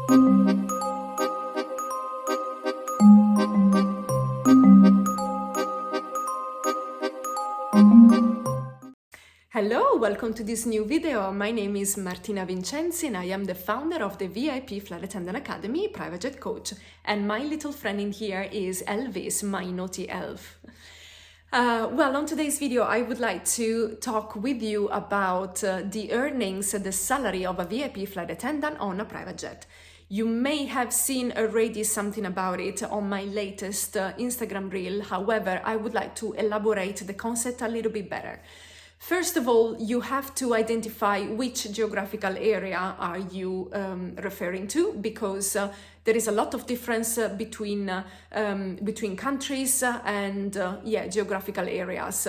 Hello, welcome to this new video. My name is Martina Vincenzi and I am the founder of the VIP Flight Attendant Academy, private jet coach. And my little friend in here is Elvis, my naughty elf. Well, on today's video, I would like to talk with you about the earnings, the salary of a VIP flight attendant on a private jet. You may have seen already something about it on my latest Instagram reel. However, I would like to elaborate the concept a little bit better. First of all, you have to identify which geographical area are you referring to, because there is a lot of difference between countries and geographical areas.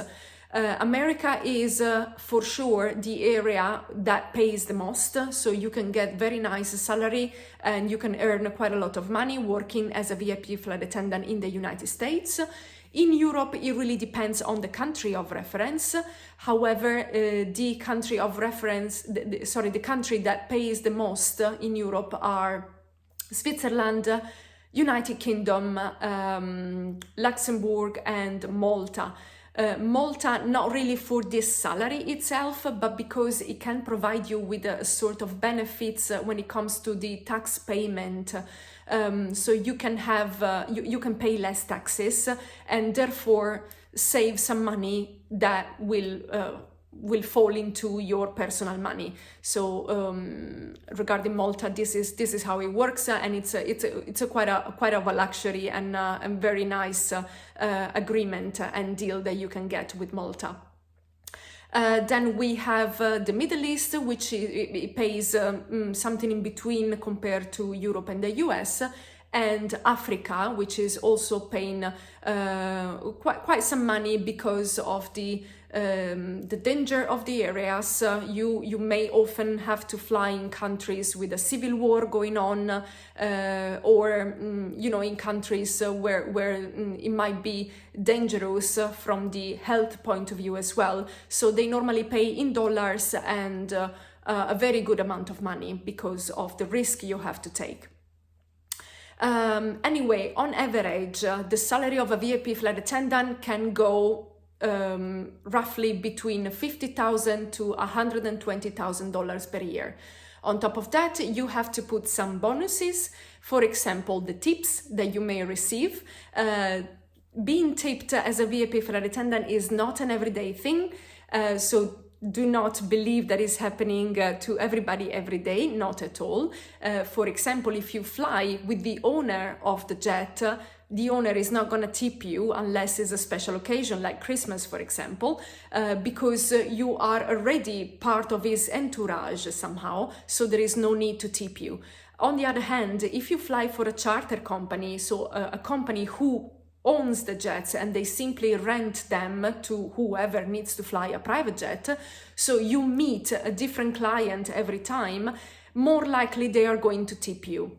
America is for sure the area that pays the most, so you can get very nice salary and you can earn quite a lot of money working as a VIP flight attendant in the United States. In Europe, it really depends on the country of reference. However, the country of reference, the country that pays the most in Europe are Switzerland, United Kingdom, Luxembourg and Malta. Malta, not really for this salary itself, but because it can provide you with a sort of benefits when it comes to the tax payment. So you can have you can pay less taxes and therefore save some money that will fall into your personal money. So regarding Malta, this is how it works, and it's quite of a luxury and very nice agreement and deal that you can get with Malta. Then we have the Middle East, which it pays something in between compared to Europe and the US, and Africa, which is also paying quite some money because of the danger of the areas. You may often have to fly in countries with a civil war going on, or in countries where it might be dangerous from the health point of view as well. So they normally pay in dollars and a very good amount of money because of the risk you have to take. Anyway, on average, the salary of a VIP flight attendant can go roughly between $50,000 to $120,000 per year. On top of that, you have to put some bonuses, for example, the tips that you may receive. Being tipped as a VIP flight attendant is not an everyday thing, so do not believe that is happening to everybody every day, not at all. For example, if you fly with the owner of the jet, the owner is not going to tip you unless it's a special occasion like Christmas, for example, because you are already part of his entourage somehow, so there is no need to tip you. On the other hand, if you fly for a charter company, so a company who owns the jets and they simply rent them to whoever needs to fly a private jet, so you meet a different client every time, more likely they are going to tip you.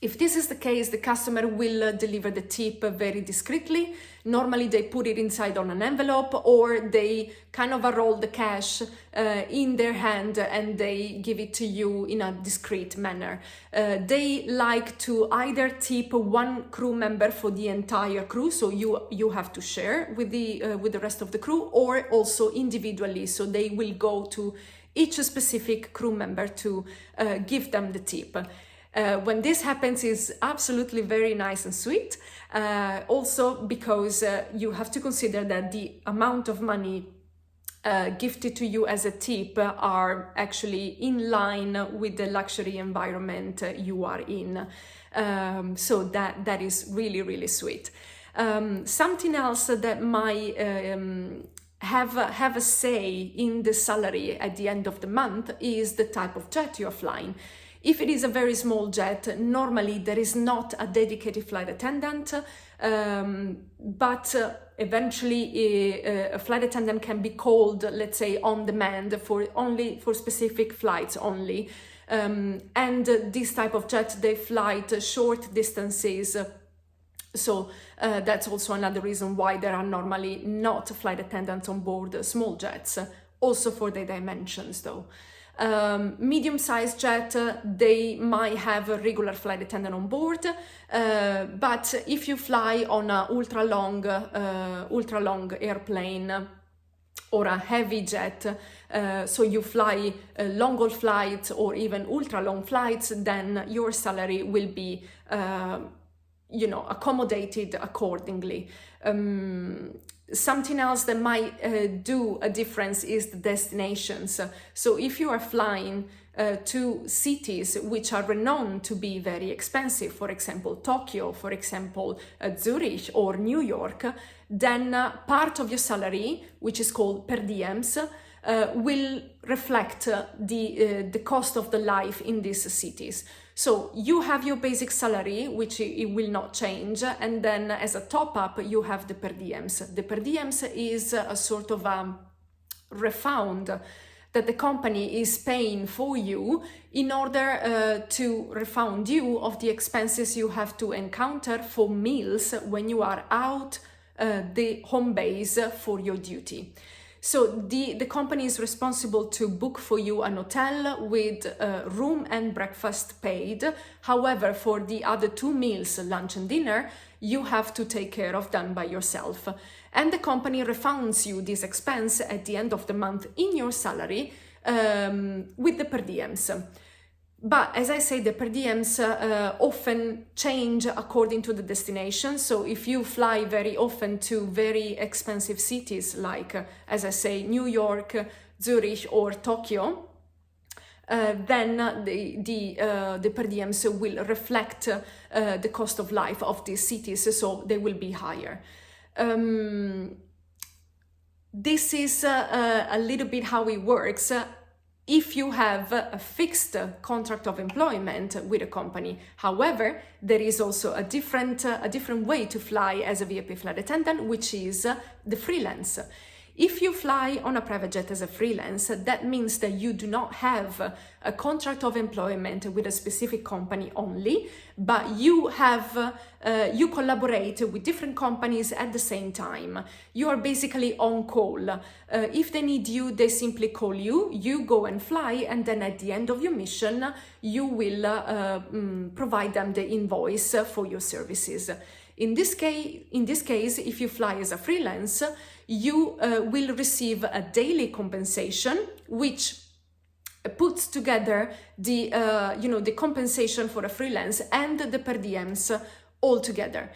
If this is the case, the customer will deliver the tip very discreetly. Normally they put it inside on an envelope, or they kind of roll the cash in their hand and they give it to you in a discreet manner. They like to either tip one crew member for the entire crew, so you have to share with the rest of the crew, or also individually, so they will go to each specific crew member to give them the tip. When this happens, is absolutely very nice and sweet. Also because you have to consider that the amount of money gifted to you as a tip are actually in line with the luxury environment you are in. So that is really, really sweet. Something else that might have a say in the salary at the end of the month is the type of jet you're flying. If it is a very small jet, normally there is not a dedicated flight attendant, but eventually a flight attendant can be called, let's say, on demand for specific flights only. And this type of jet, they fly short distances. So that's also another reason why there are normally not flight attendants on board small jets, also for the dimensions though. Medium-sized jet, they might have a regular flight attendant on board, but if you fly on a ultra long airplane or a heavy jet, so you fly long haul flights or even ultra long flights, then your salary will be accommodated accordingly. Something else that might do a difference is the destinations. So if you are flying to cities which are renowned to be very expensive, for example Tokyo, for example Zurich or New York, then part of your salary, which is called per diems, will reflect the cost of the life in these cities. So you have your basic salary, which it will not change, and then as a top-up you have the per diems. The per diems is a sort of a refund that the company is paying for you in order to refund you of the expenses you have to encounter for meals when you are out the home base for your duty. So the company is responsible to book for you an hotel with room and breakfast paid. However, for the other 2 meals, lunch and dinner, you have to take care of them by yourself. And the company refunds you this expense at the end of the month in your salary with the per diems. But as I say, the per diems often change according to the destination. So if you fly very often to very expensive cities like, as I say, New York, Zurich or Tokyo, then the per diems will reflect the cost of life of these cities, so they will be higher. This is a little bit how it works. If you have a fixed contract of employment with a company. However, there is also a different way to fly as a VIP flight attendant, which is the freelance. If you fly on a private jet as a freelance, that means that you do not have a contract of employment with a specific company only, but you collaborate with different companies at the same time. You are basically on call. If they need you, they simply call you, you go and fly, and then at the end of your mission, you will provide them the invoice for your services. In this case, if you fly as a freelance, you will receive a daily compensation, which puts together the compensation for a freelance and the per diems all together.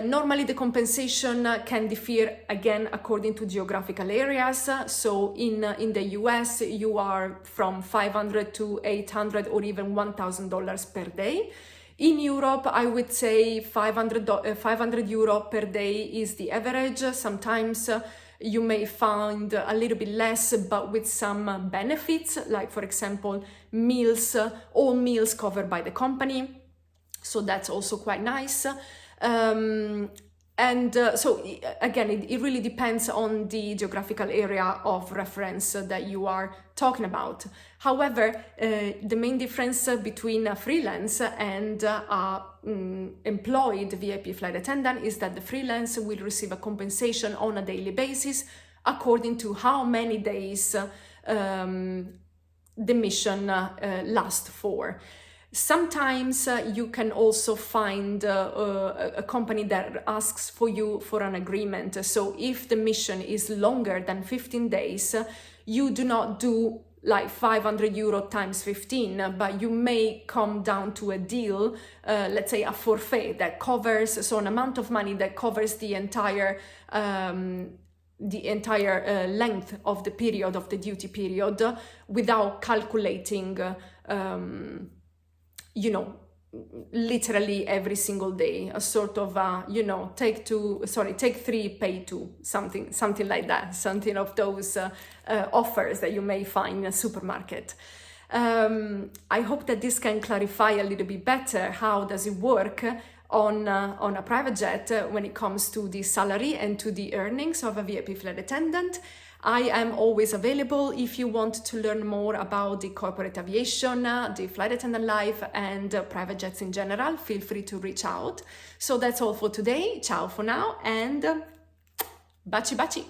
Normally the compensation can differ again according to geographical areas. So in the US, you are from $500 to $800 or even $1,000 per day. In Europe, I would say 500 euro per day is the average. Sometimes you may find a little bit less, but with some benefits, like for example, meals, all meals covered by the company. So that's also quite nice. So again, it really depends on the geographical area of reference that you are talking about. However, the main difference between a freelance and employed VIP flight attendant is that the freelance will receive a compensation on a daily basis according to how many days the mission lasts for. Sometimes you can also find a company that asks for you for an agreement. So if the mission is longer than 15 days, you do not do like 500 euro times 15, but you may come down to a deal, let's say a forfait that covers, so an amount of money that covers the entire length of the period, of the duty period, without calculating literally every single day, a sort of take 3, pay 2, something like that, something of those offers that you may find in a supermarket. I hope that this can clarify a little bit better how does it work on a private jet when it comes to the salary and to the earnings of a VIP flight attendant. I am always available if you want to learn more about the corporate aviation, the flight attendant life, and private jets in general. Feel free to reach out. So that's all for today. Ciao for now, and baci baci.